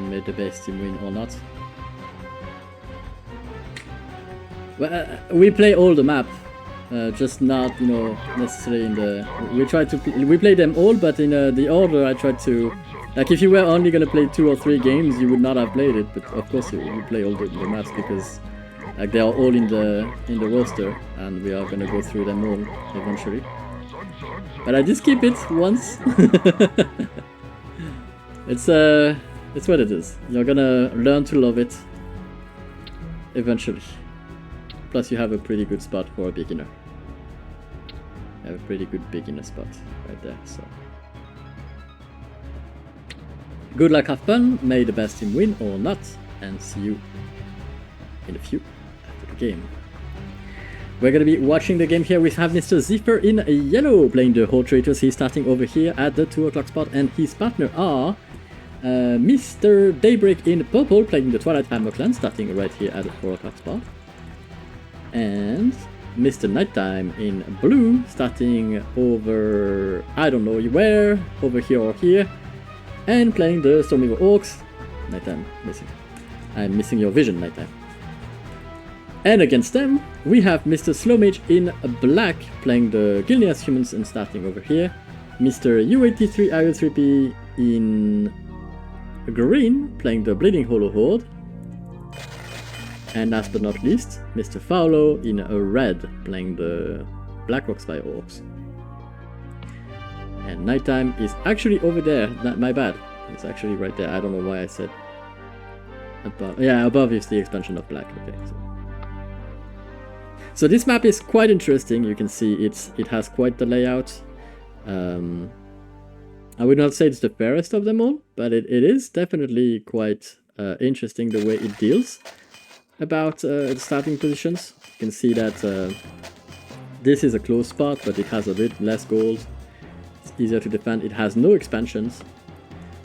and may the best team win or not. Well, we play all the map, just not, you know, necessarily in the. We play them all, but in the order I tried to. Like, if you were only gonna play 2 or 3 games, you would not have played it. But of course, we play all the maps because, like, they are all in the roster, and we are gonna go through them all eventually. But I did skip it once. It's what it is. You're gonna learn to love it eventually. Plus, you have a pretty good spot for a beginner. You have a pretty good beginner spot right there. So, good luck, have fun. May the best team win or not, and see you in a few after the game. We're gonna be watching the game here. We have Mr. Ziffer in yellow playing the Horde Traitors. He's starting over here at the 2 o'clock spot, and his partner are Mr. Daybreak in purple playing the Twilight Hammer clan, starting right here at the 4 o'clock spot. And Mr. Nighttime in blue, starting over, I don't know where, over here or here, and playing the Stormweaver Orcs. Nighttime, missing. I'm missing your vision, Nighttime. And against them, we have Mr. Slowmage in black, playing the Gilneas humans and starting over here. Mr. U83 IO3P in green, playing the Bleeding Hollow Horde. And last but not least, Mr. Faulo in a red, playing the Blackrock Spy Orcs. And Nighttime is actually over there, my bad. It's actually right there, I don't know why I said above. Yeah, above is the expansion of black, okay. So this map is quite interesting. You can see it has quite the layout. I would not say it's the fairest of them all, but it is definitely quite interesting the way it deals about the starting positions. You can see that this is a close spot, but it has a bit less gold. It's easier to defend. It has no expansions.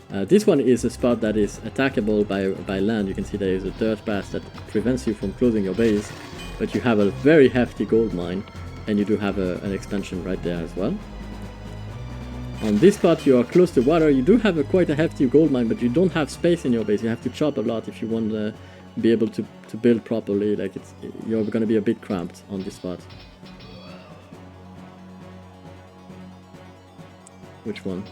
This one is a spot that is attackable by land. You can see there is a dirt path that prevents you from closing your base, but you have a very hefty gold mine, and you do have an expansion right there as well. On this spot you are close to water. You do have quite a hefty gold mine, but you don't have space in your base. You have to chop a lot if you want to be able to build properly. Like, you're going to be a bit cramped on this spot. Which one?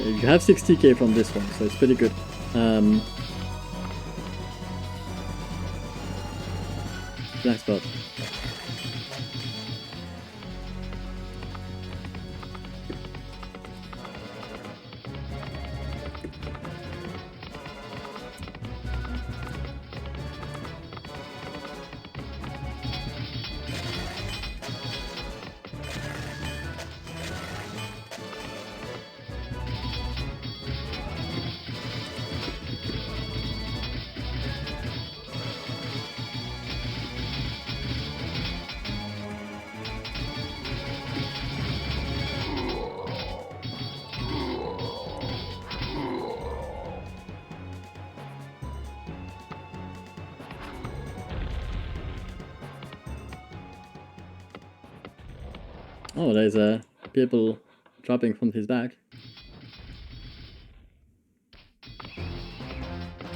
You have 60k from this one, so it's pretty good. Black spot. Oh, there's people dropping from his back.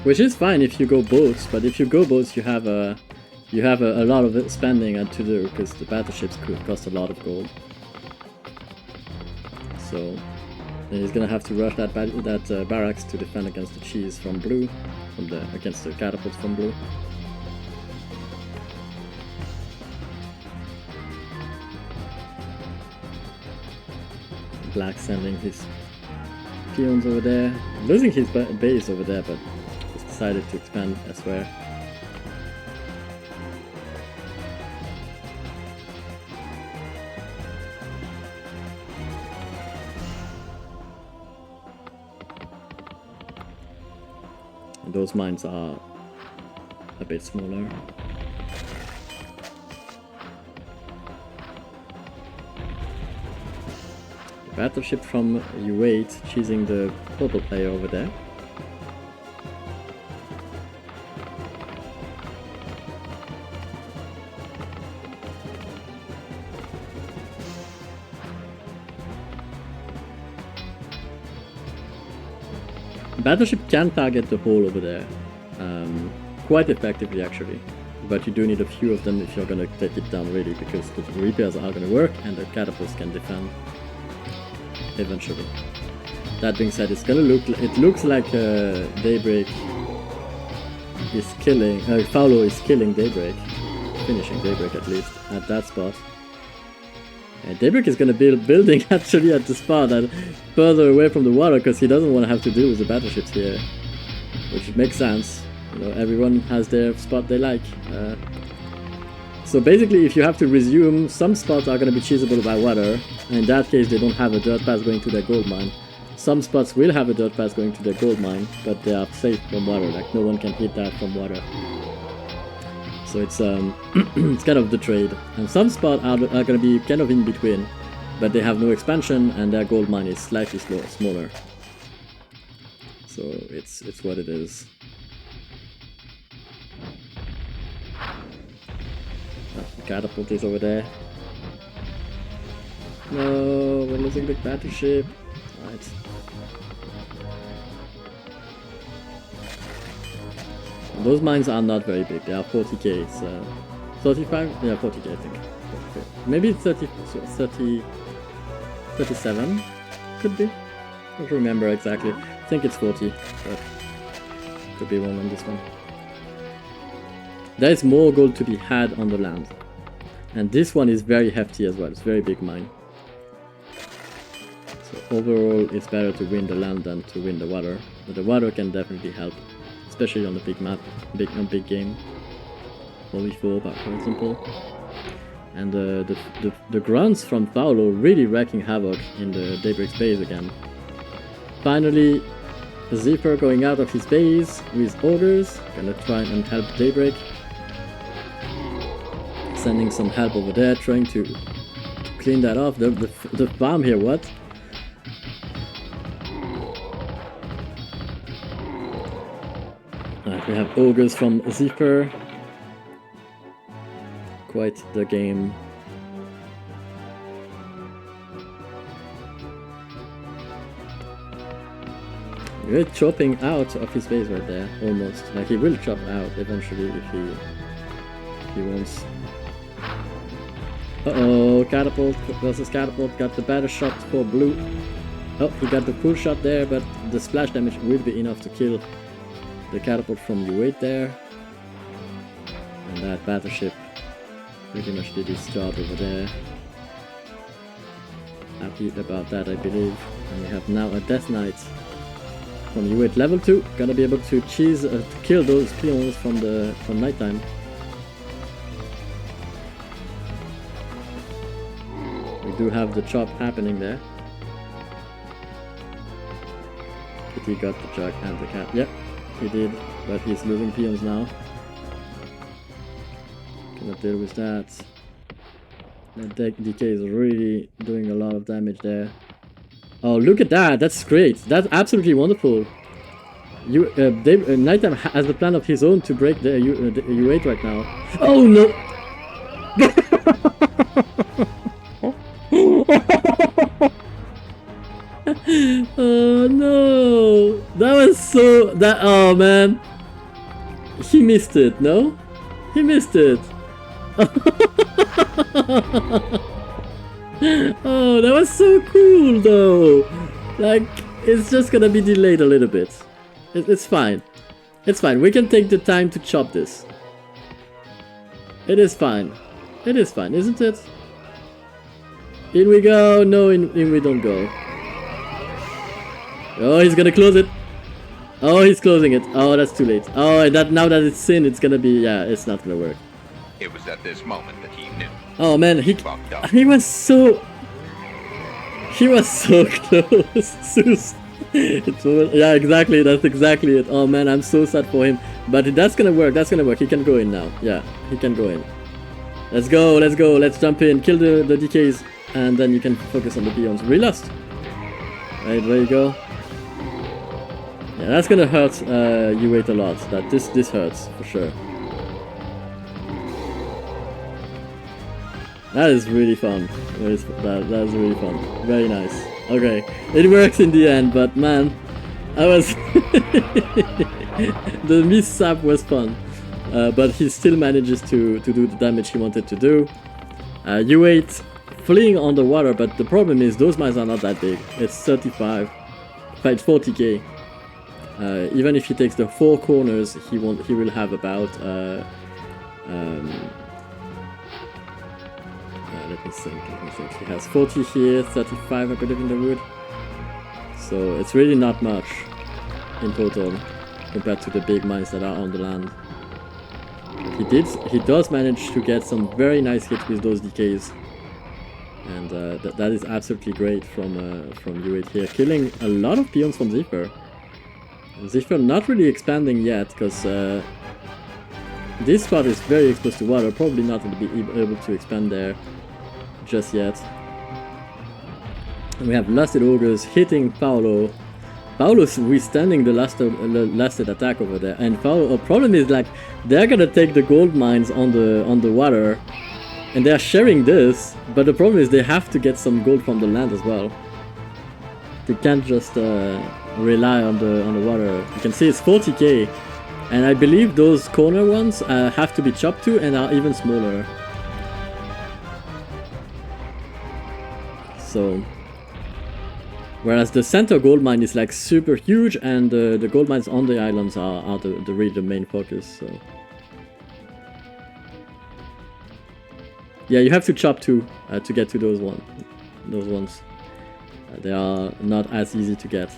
Which is fine if you go boats, but if you go boats you have a lot of spending to do, because the battleships could cost a lot of gold. So he's gonna have to rush that barracks to defend against the cheese from blue, against the catapults from blue. Black sending his peons over there, losing his base over there, but he's decided to expand elsewhere. And those mines are a bit smaller. Battleship from U8 choosing the purple player over there. Battleship can target the hole over there quite effectively actually, but you do need a few of them if you're gonna take it down really, because the repairs are gonna work and the catapults can defend eventually. That being said, it looks like Daybreak is killing, Paulo is killing Daybreak, finishing Daybreak at least at that spot. And Daybreak is gonna build building actually at the spot that further away from the water, because he doesn't want to have to deal with the battleships here, which makes sense. You know, everyone has their spot they like. So basically, if you have to resume, some spots are gonna be cheesable by water. And in that case, they don't have a dirt path going to their gold mine. Some spots will have a dirt path going to their gold mine, but they are safe from water. Like no one can hit that from water. So it's it's kind of the trade, and some spots are going to be kind of in between, but they have no expansion and their gold mine is slightly smaller. So it's what it is. The catapult is over there. No, we're losing the battleship. Right. Those mines are not very big, they are 40k, so 35? Yeah, 40k I think. Maybe 30, 37? Could be. I don't remember exactly. I think it's 40, but could be wrong on this one. There is more gold to be had on the land. And this one is very hefty as well, it's very big mine. So overall it's better to win the land than to win the water, but the water can definitely help. Especially on the big map, big game, OV4 for example. And the grunts from Paulo really wrecking havoc in the Daybreak's base again. Finally, Ziffer going out of his base with orders, gonna try and help Daybreak. Sending some help over there, trying to clean that off. The farm here, what? We have ogres from Ziffer. Quite the game. We're chopping out of his base right there, almost. Like he will chop out eventually if he wants. Uh-oh, catapult versus catapult, got the better shot for blue. Oh, he got the cool shot there, but the splash damage will be enough to kill the catapult from U8 there. And that battleship pretty much did its job over there. Happy about that, I believe. And we have now a Death Knight from U8 level 2. Gonna be able to kill those peons from nighttime. We do have the chop happening there. Kitty got the jug and the cat. Yep. He did, but he's losing peons now. Cannot deal with that. That DK is really doing a lot of damage there. Oh, look at that! That's great! That's absolutely wonderful! Nighttime has a plan of his own to break the U8 right now. Oh no! Oh no! That was so... oh man! He missed it, no? He missed it! Oh, that was so cool though! Like, it's just gonna be delayed a little bit. It's fine. It's fine, we can take the time to chop this. It is fine. It is fine, isn't it? In we go! No, in we don't go. Oh, he's gonna close it. Oh, he's closing it. Oh, that's too late. Oh, now that it's in, it's gonna be... yeah, it's not gonna work. It was at this moment that he knew. Oh man, he was so... he was so close. Yeah, exactly, that's exactly it. Oh man, I'm so sad for him. But that's gonna work, that's gonna work. He can go in now. Yeah, he can go in. Let's go, let's jump in. Kill the DKs. And then you can focus on the peons. We lost. Right, there you go. Yeah, that's gonna hurt U8 a lot. This hurts for sure. That is really fun. That is really fun. Very nice. Okay, it works in the end, but man, I was the mishap was fun. But he still manages to do the damage he wanted to do. U8 fleeing on the water, but the problem is those mines are not that big. It's 35, it's 40k. Even if he takes the 4 corners, he will have about let me think. He has 40 here, 35 I believe in the wood. So it's really not much in total compared to the big mines that are on the land. He does manage to get some very nice hits with those decays, and that is absolutely great from U8 here, killing a lot of peons from Ziffer. Ziffer not really expanding yet because this spot is very exposed to water, probably not going to be able to expand there just yet. And we have Lusted Ogres hitting Paolo. Paolo's withstanding the lasted attack over there, and Paolo, problem is like they're gonna take the gold mines on the water, and they're sharing this, but the problem is they have to get some gold from the land as well. They can't just rely on the water. You can see it's 40k, and I believe those corner ones have to be chopped to and are even smaller. So, whereas the center gold mine is like super huge, and the gold mines on the islands are really the main focus. So, yeah, you have to chop to get to those ones. They are not as easy to get.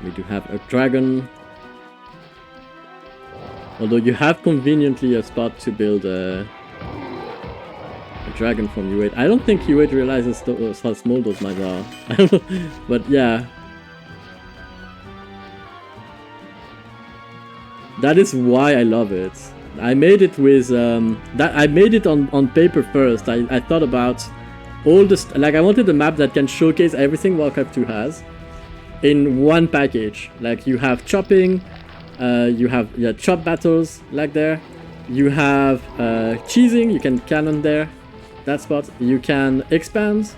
We do have a dragon, although you have conveniently a spot to build a dragon from U8. I don't think U8 realizes how small those mines are. I don't know, but yeah. That is why I love it. I made it with I made it on paper first. I thought about all this, like I wanted a map that can showcase everything Warcraft 2 has in one package. Like you have chopping, you have chop battles like there. You have cheesing, you can cannon there. That spot. You can expand.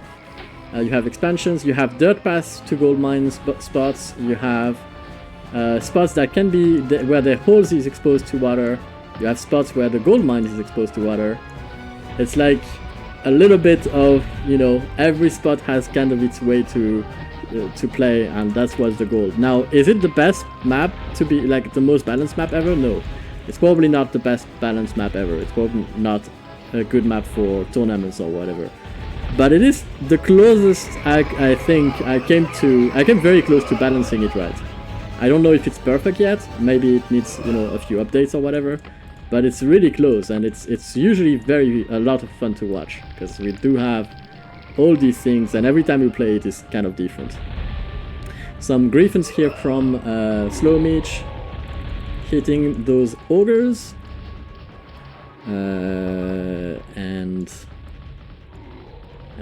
You have expansions. You have dirt paths to gold mines spots. You have spots that can be where the holes is exposed to water. You have spots where the gold mine is exposed to water. It's like a little bit of, you know, every spot has kind of its way to play, and that's what's the goal. Now, is it the best map to be like the most balanced map ever? No, it's probably not the best balanced map ever. It's probably not a good map for tournaments or whatever, but it is the closest I think I came very close to balancing it right. I don't know if it's perfect yet, maybe it needs, you know, a few updates or whatever, but it's really close, and it's usually a lot of fun to watch, because we do have all these things, and every time we play it is kind of different. Some Griffins here from Slow Mage, hitting those ogres. And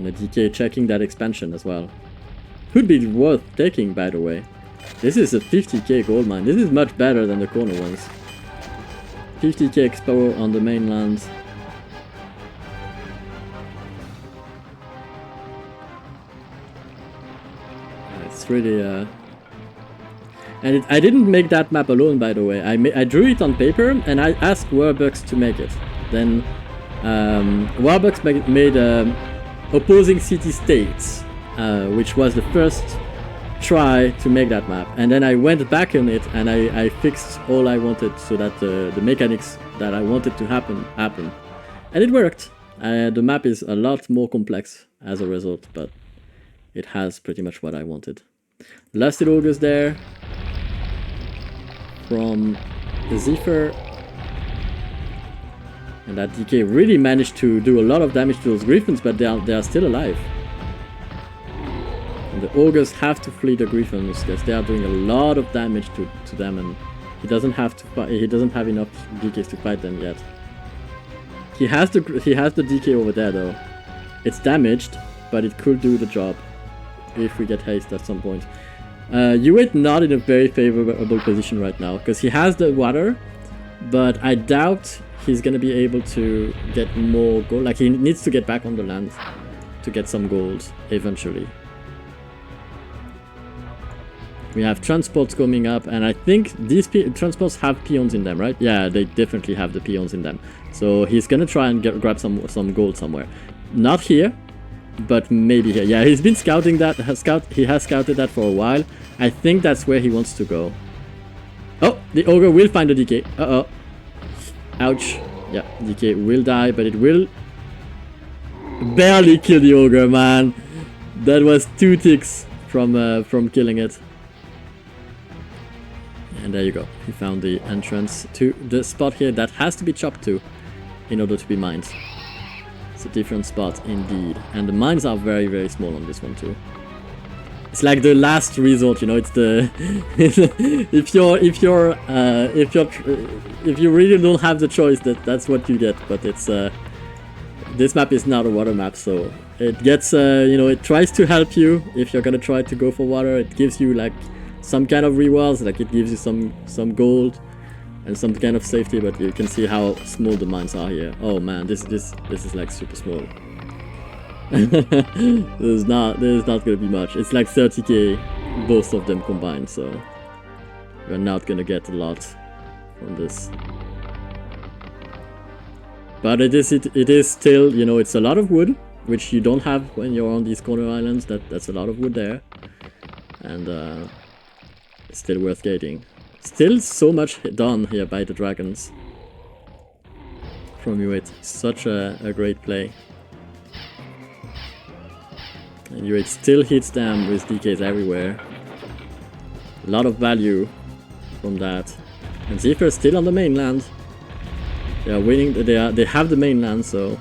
a DK checking that expansion as well. Could be worth taking, by the way. This is a 50k gold mine. This is much better than the corner ones. 50k expo on the mainland. It's really and I didn't make that map alone, by the way. I drew it on paper and I asked Warbucks to make it. Then Warbucks made opposing city-states, which was the first try to make that map. And then I went back on it and I fixed all I wanted so that the mechanics that I wanted to happen. And it worked. The map is a lot more complex as a result, but it has pretty much what I wanted. Lusted Ogres there from Ziffer. And that DK really managed to do a lot of damage to those Griffins, but they are still alive. And the Ogres have to flee the Griffins because they are doing a lot of damage to them, and he doesn't have enough DKs to fight them yet. He has the DK over there though. It's damaged, but it could do the job. if we get haste at some point. U8 not in a very favorable position right now, because he has the water, but I doubt he's gonna be able to get more gold. Like, he needs to get back on the land to get some gold eventually. We have transports coming up, and I think these transports have peons in them, right? Yeah, they definitely have the peons in them. So he's gonna try and grab some gold somewhere. Not here, but maybe here. Yeah, he's been scouting that. He has scouted that for a while. I think that's where he wants to go. Oh, the ogre will find the DK. Uh-oh. Ouch. Yeah, DK will die, but it will barely kill the ogre, man. That was 2 ticks from killing it. And there you go. He found the entrance to the spot here that has to be chopped to in order to be mined. It's a different spot indeed. And the mines are very, very small on this one too. It's like the last resort, you know, it's the if you really don't have the choice, that's what you get. But it's this map is not a water map, so it gets you know, it tries to help you if you're gonna try to go for water. It gives you like some kind of rewards, like it gives you some gold and some kind of safety, but you can see how small the mines are here. Oh man, this is like super small. there's not gonna be much. It's like 30k both of them combined, so we're not gonna get a lot from this. But it is still, you know, it's a lot of wood, which you don't have when you're on these corner islands. That's a lot of wood there, and it's still worth getting. Still so much done here by the dragons from U8. Such a great play. And U8 still hits them with DKs everywhere. A lot of value from that. And Ziffer still on the mainland. They are winning. They have the mainland, so.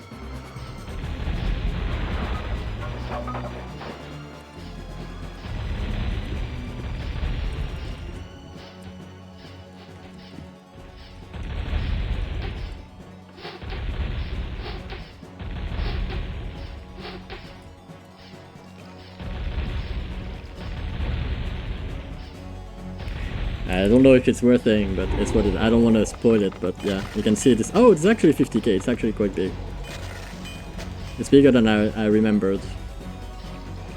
I don't know if it's worth saying, but it's what it is. I don't want to spoil it, but yeah, you can see this. Oh, it's actually 50k. It's actually quite big. It's bigger than I remembered.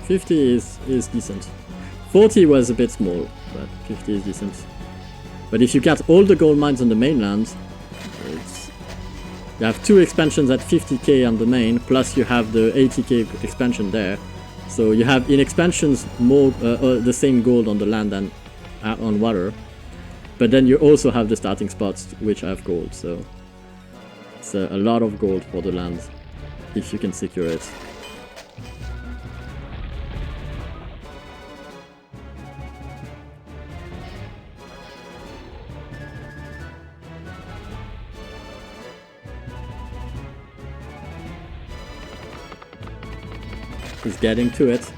50 is decent. 40 was a bit small, but 50 is decent. But if you cut all the gold mines on the mainland, you have 2 expansions at 50k on the main, plus you have the 80k expansion there. So you have in expansions more the same gold on the land than on water, but then you also have the starting spots which have gold, so it's a lot of gold for the land if you can secure it. He's getting to it.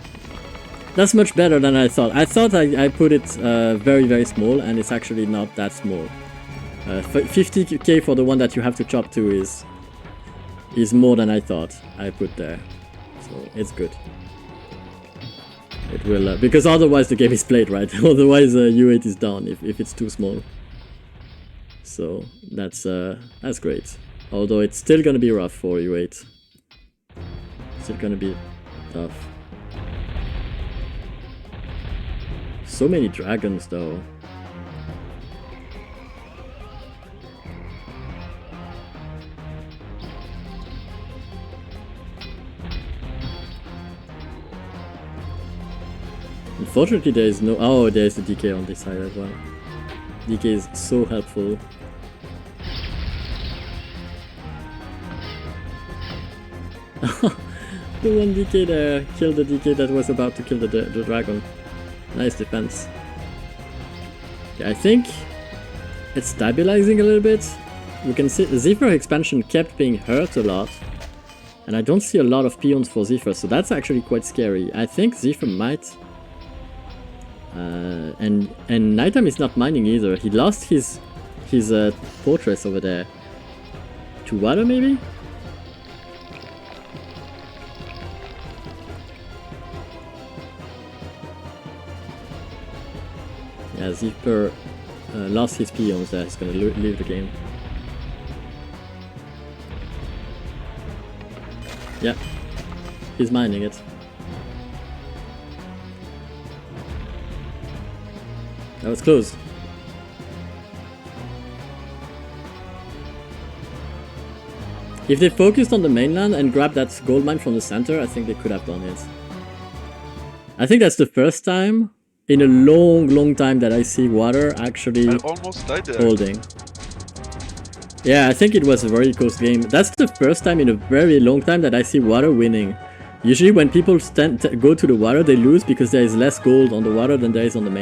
That's much better than I thought. I thought I put it very, very small, and it's actually not that small. 50k for the one that you have to chop to is more than I thought I put there. So it's good. It will, because otherwise the game is played, right? Otherwise U8 is down if it's too small. So that's great. Although it's still gonna be rough for U8. Still gonna be tough. So many dragons though. Unfortunately there is no... Oh, there is the DK on this side as well. DK is so helpful. The one DK there killed the DK that was about to kill the dragon. Nice defense. Yeah, I think it's stabilizing a little bit. You can see the Ziffer expansion kept being hurt a lot. And I don't see a lot of peons for Ziffer, so that's actually quite scary. I think Ziffer might... and Nighttime is not mining either. He lost his fortress over there. To water maybe? As Ziffer lost his peons there, he's gonna leave the game. Yeah, he's mining it. That was close. If they focused on the mainland and grabbed that gold mine from the center, I think they could have done it. I think that's the first time in a long time that I see water actually almost died there. holding. Yeah, I think it was a very close game. That's the first time in a very long time that I see water winning. Usually when people go to the water, they lose because there is less gold on the water than there is on the mainland.